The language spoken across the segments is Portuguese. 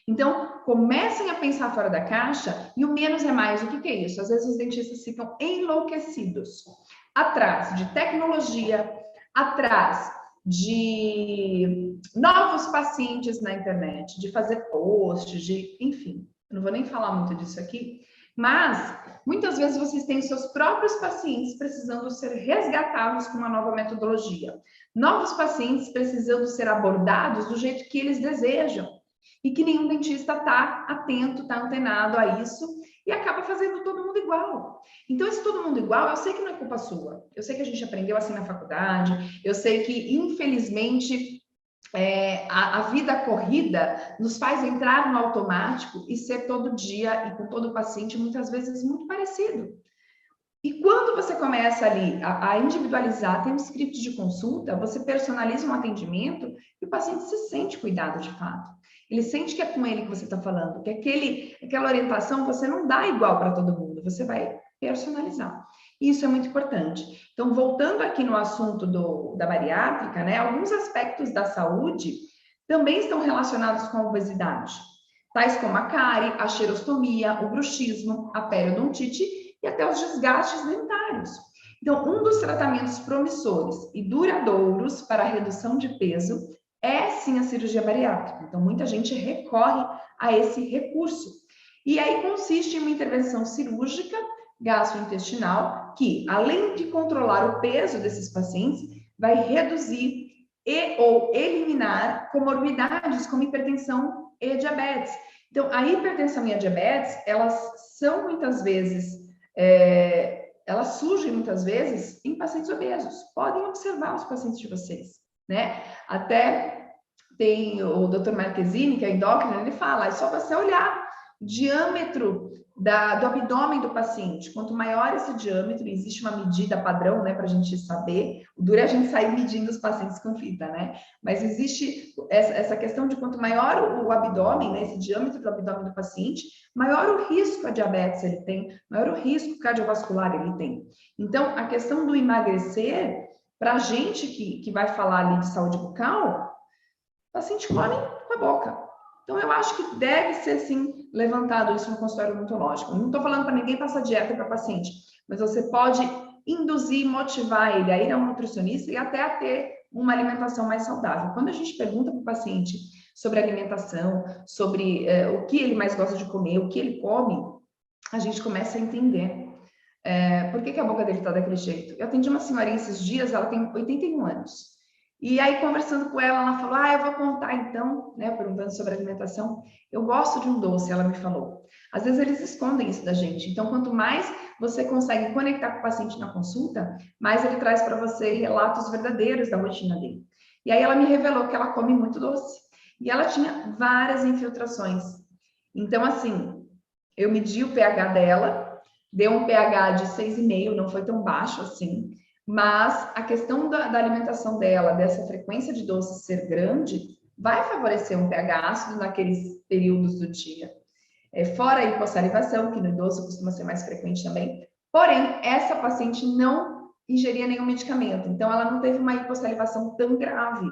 Então, comecem a pensar fora da caixa e o menos é mais. O que é isso? Às vezes os dentistas ficam enlouquecidos, atrás de tecnologia, atrás de novos pacientes na internet, de fazer posts, enfim, eu não vou nem falar muito disso aqui, mas muitas vezes vocês têm seus próprios pacientes precisando ser resgatados com uma nova metodologia, novos pacientes precisando ser abordados do jeito que eles desejam e que nenhum dentista está atento, está antenado a isso e acaba fazendo todo mundo igual. Então, esse todo mundo igual, eu sei que não é culpa sua. Eu sei que a gente aprendeu assim na faculdade, eu sei que, infelizmente, a vida corrida nos faz entrar no automático e ser todo dia e com todo paciente, muitas vezes, muito parecido. E quando você começa ali a individualizar, tem um script de consulta, você personaliza um atendimento e o paciente se sente cuidado de fato. Ele sente que é com ele que você está falando, que aquela orientação você não dá igual para todo mundo, você vai personalizar. E isso é muito importante. Então, voltando aqui no assunto da bariátrica, né, alguns aspectos da saúde também estão relacionados com a obesidade, tais como a cárie, a xerostomia, o bruxismo, a periodontite e até os desgastes dentários. Então, um dos tratamentos promissores e duradouros para a redução de peso é sim a cirurgia bariátrica. Então, muita gente recorre a esse recurso. E aí consiste em uma intervenção cirúrgica gastrointestinal que, além de controlar o peso desses pacientes, vai reduzir ou eliminar comorbidades como hipertensão e diabetes. Então, a hipertensão e a diabetes, elas são muitas vezes elas surgem muitas vezes em pacientes obesos. Podem observar os pacientes de vocês, né? Até tem o Dr. Marquezini, que é endócrino, ele fala, é só você olhar o diâmetro do abdômen do paciente. Quanto maior esse diâmetro, existe uma medida padrão, né, para a gente saber. O duro é a gente sair medindo os pacientes com fita, né? Mas existe essa questão de quanto maior o abdômen, né, esse diâmetro do abdômen do paciente, maior o risco a diabetes ele tem, maior o risco cardiovascular ele tem. Então, a questão do emagrecer, para a gente que vai falar ali de saúde bucal, o paciente come com a boca. Então, eu acho que deve ser, sim, levantado isso no consultório odontológico. Não estou falando para ninguém passar dieta para paciente, mas você pode induzir, motivar ele a ir a um nutricionista e até a ter uma alimentação mais saudável. Quando a gente pergunta para o paciente sobre alimentação, sobre o que ele mais gosta de comer, o que ele come, a gente começa a entender por que a boca dele está daquele jeito. Eu atendi uma senhorinha esses dias, ela tem 81 anos. E aí, conversando com ela, ela falou, eu vou contar então, né, perguntando sobre alimentação, eu gosto de um doce, ela me falou. Às vezes eles escondem isso da gente, então quanto mais você consegue conectar com o paciente na consulta, mais ele traz para você relatos verdadeiros da rotina dele. E aí ela me revelou que ela come muito doce, e ela tinha várias infiltrações. Então, assim, eu medi o pH dela, deu um pH de 6,5, não foi tão baixo assim, mas a questão da alimentação dela, dessa frequência de doces ser grande, vai favorecer um pH ácido naqueles períodos do dia. Fora a hipossalivação, que no idoso costuma ser mais frequente também. Porém, essa paciente não ingeria nenhum medicamento, então ela não teve uma hipossalivação tão grave.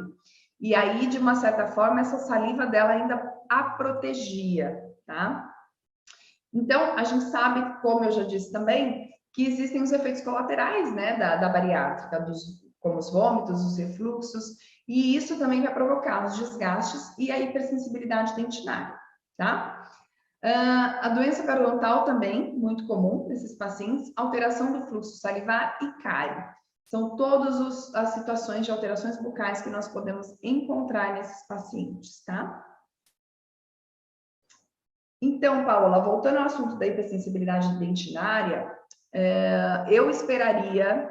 E aí, de uma certa forma, essa saliva dela ainda a protegia, tá? Então, a gente sabe, como eu já disse também, que existem os efeitos colaterais, né, da bariátrica, como os vômitos, os refluxos, e isso também vai provocar os desgastes e a hipersensibilidade dentinária, tá? A doença periodontal também, muito comum nesses pacientes, alteração do fluxo salivar e cárie. São todas as situações de alterações bucais que nós podemos encontrar nesses pacientes, tá? Então, Paola, voltando ao assunto da hipersensibilidade dentinária, eu esperaria,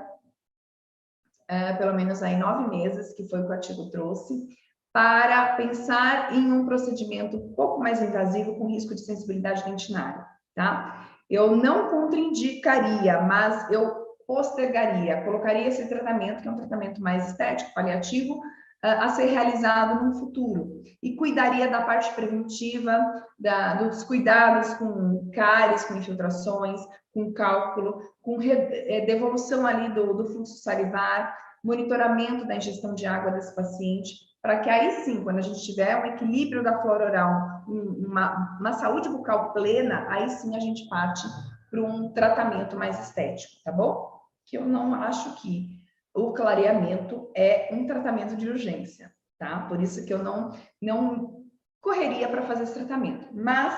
pelo menos aí 9 meses, que foi o que o artigo trouxe, para pensar em um procedimento um pouco mais invasivo com risco de sensibilidade dentinária, tá? Eu não contraindicaria, mas eu postergaria, colocaria esse tratamento, que é um tratamento mais estético, paliativo, a ser realizado no futuro. E cuidaria da parte preventiva, dos cuidados com cáries, com infiltrações, com cálculo, com devolução ali do fluxo salivar, monitoramento da ingestão de água desse paciente, para que aí sim, quando a gente tiver um equilíbrio da flora oral uma saúde bucal plena, aí sim a gente parte para um tratamento mais estético, tá bom? Que eu não acho que o clareamento é um tratamento de urgência, tá? Por isso que eu não correria para fazer esse tratamento. Mas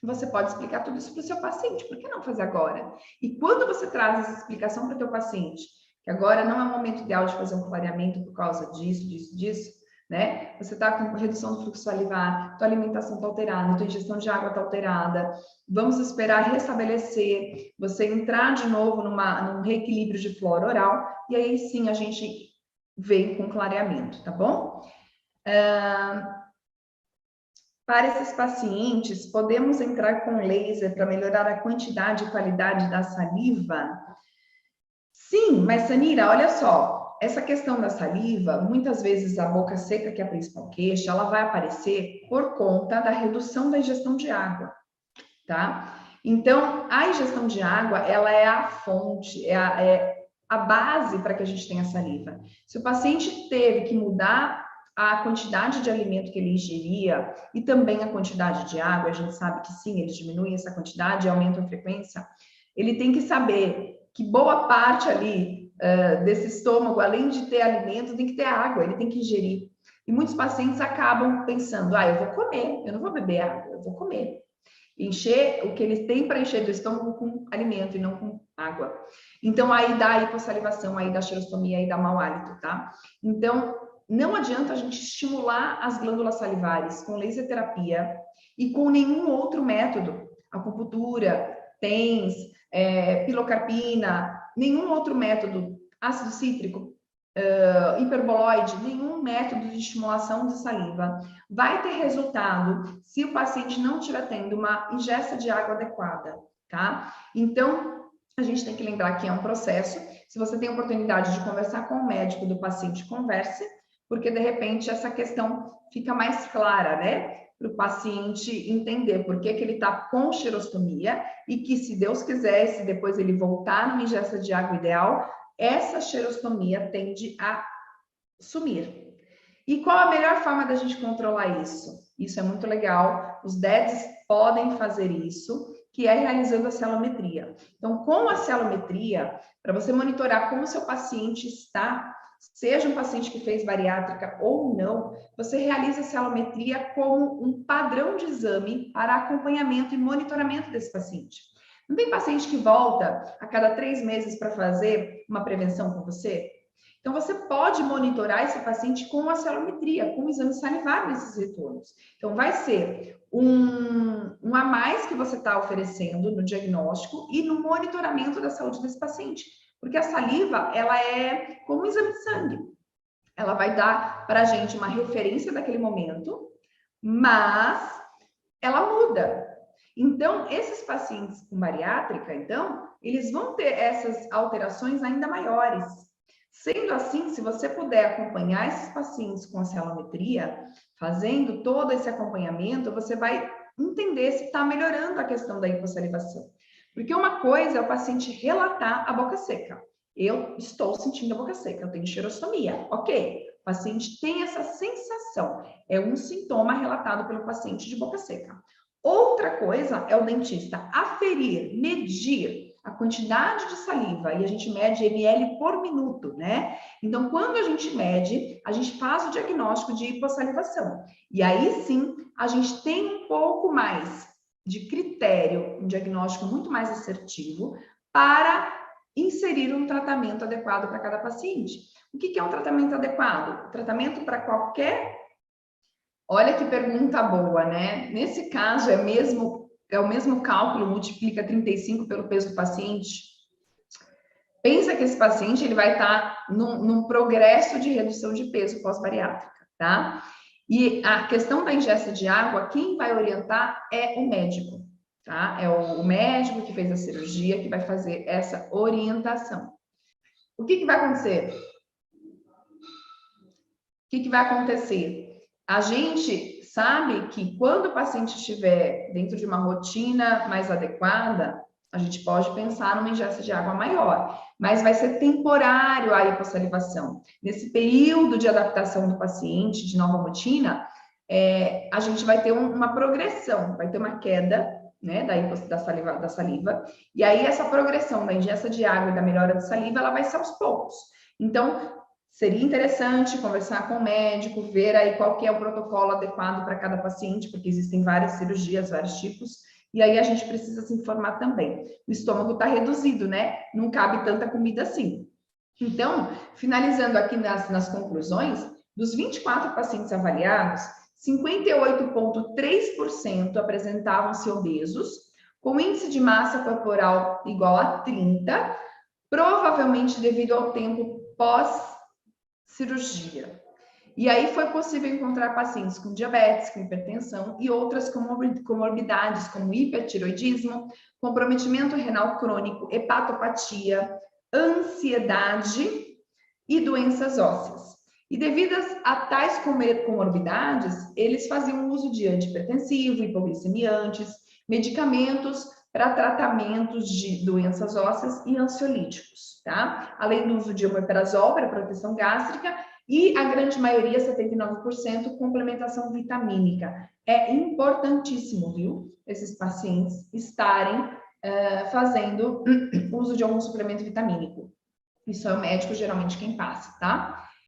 você pode explicar tudo isso para o seu paciente. Por que não fazer agora? E quando você traz essa explicação para o teu paciente, que agora não é o momento ideal de fazer um clareamento por causa disso, né? Você está com redução do fluxo salivar, tua alimentação está alterada, tua ingestão de água está alterada. Vamos esperar restabelecer, você entrar de novo num reequilíbrio de flora oral, e aí sim a gente vem com clareamento, tá bom? Para esses pacientes, podemos entrar com laser para melhorar a quantidade e qualidade da saliva? Sim, mas Sanira, olha só, essa questão da saliva, muitas vezes a boca seca, que é a principal queixa, ela vai aparecer por conta da redução da ingestão de água, tá? Então, a ingestão de água, ela é a fonte, é a base para que a gente tenha saliva. Se o paciente teve que mudar a quantidade de alimento que ele ingeria e também a quantidade de água, a gente sabe que sim, eles diminuem essa quantidade e aumentam a frequência, ele tem que saber que boa parte ali desse estômago, além de ter alimento, tem que ter água, ele tem que ingerir. E muitos pacientes acabam pensando, eu vou comer, eu não vou beber água, eu vou comer. Encher o que eles têm para encher do estômago com alimento e não com água. Então, aí dá a hipossalivação, aí dá xerostomia, aí dá mau hálito, tá? Então, não adianta a gente estimular as glândulas salivares com laser terapia e com nenhum outro método, acupuntura, TENS, pilocarpina, nenhum outro método, ácido cítrico, hiperboloide, nenhum método de estimulação de saliva vai ter resultado se o paciente não estiver tendo uma ingesta de água adequada, tá? Então, a gente tem que lembrar que é um processo. Se você tem a oportunidade de conversar com o médico do paciente, converse, porque de repente essa questão fica mais clara, né? Para o paciente entender por que ele está com xerostomia e que, se Deus quiser, se depois ele voltar numa ingesta de água ideal, essa xerostomia tende a sumir. E qual a melhor forma da gente controlar isso? Isso é muito legal. Os DEDs podem fazer isso, que é realizando a celometria. Então, com a celometria, para você monitorar como o seu paciente está, seja um paciente que fez bariátrica ou não, você realiza a celometria como um padrão de exame para acompanhamento e monitoramento desse paciente. Não tem paciente que volta a cada 3 meses para fazer uma prevenção com você? Então, você pode monitorar esse paciente com a celometria, com o exame salivar nesses retornos. Então, vai ser um a mais que você está oferecendo no diagnóstico e no monitoramento da saúde desse paciente. Porque a saliva, ela é como um exame de sangue. Ela vai dar para a gente uma referência daquele momento, mas ela muda. Então, esses pacientes com bariátrica, então, eles vão ter essas alterações ainda maiores. Sendo assim, se você puder acompanhar esses pacientes com a celometria, fazendo todo esse acompanhamento, você vai entender se está melhorando a questão da hipossalivação. Porque uma coisa é o paciente relatar a boca seca. Eu estou sentindo a boca seca, eu tenho xerostomia. Ok, o paciente tem essa sensação. É um sintoma relatado pelo paciente de boca seca. Outra coisa é o dentista aferir, medir a quantidade de saliva, e a gente mede ml por minuto, né? Então, quando a gente mede, a gente faz o diagnóstico de hipossalivação. E aí sim, a gente tem um pouco mais de critério, um diagnóstico muito mais assertivo para inserir um tratamento adequado para cada paciente. O que é um tratamento adequado? Tratamento para qualquer... Olha que pergunta boa, né? Nesse caso, é o mesmo cálculo, multiplica 35 pelo peso do paciente. Pensa que esse paciente ele vai estar num progresso de redução de peso pós-bariátrica, tá? E a questão da ingesta de água, quem vai orientar é o médico, tá? É o médico que fez a cirurgia que vai fazer essa orientação. O que vai acontecer? O que vai acontecer? A gente sabe que quando o paciente estiver dentro de uma rotina mais adequada, a gente pode pensar numa ingesta de água maior, mas vai ser temporário a hipossalivação. Nesse período de adaptação do paciente, de nova rotina, a gente vai ter uma progressão, vai ter uma queda, né, da saliva, e aí essa progressão da ingesta de água e da melhora de saliva, ela vai ser aos poucos. Então, seria interessante conversar com o médico, ver aí qual que é o protocolo adequado para cada paciente, porque existem várias cirurgias, vários tipos, e aí a gente precisa se informar também. O estômago está reduzido, né? Não cabe tanta comida assim. Então, finalizando aqui nas conclusões, dos 24 pacientes avaliados, 58,3% apresentavam-se obesos, com índice de massa corporal igual a 30, provavelmente devido ao tempo pós-cirurgia. E aí foi possível encontrar pacientes com diabetes, com hipertensão e outras comorbidades, como hipertiroidismo, comprometimento renal crônico, hepatopatia, ansiedade e doenças ósseas. E devido a tais comorbidades, eles faziam uso de antihipertensivo, hipoglicemiantes, medicamentos para tratamentos de doenças ósseas e ansiolíticos, tá? Além do uso de omeprazol para proteção gástrica e a grande maioria, 79%, complementação vitamínica. É importantíssimo, viu? Esses pacientes estarem fazendo uso de algum suplemento vitamínico. Isso é o médico geralmente quem passa, tá?